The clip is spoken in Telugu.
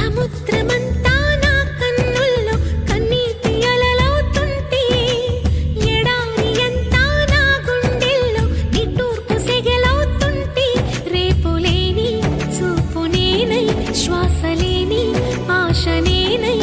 సముద్రమంతా నా కన్నుల్లో కన్నీటి అలలవుతుంటే ఎడారి అంతా నా గుండెల్లో నిట్టూర్పు సెగలవుతుంటే రేపులేని చూపు నేనై శ్వాసలేని ఆశ నేనై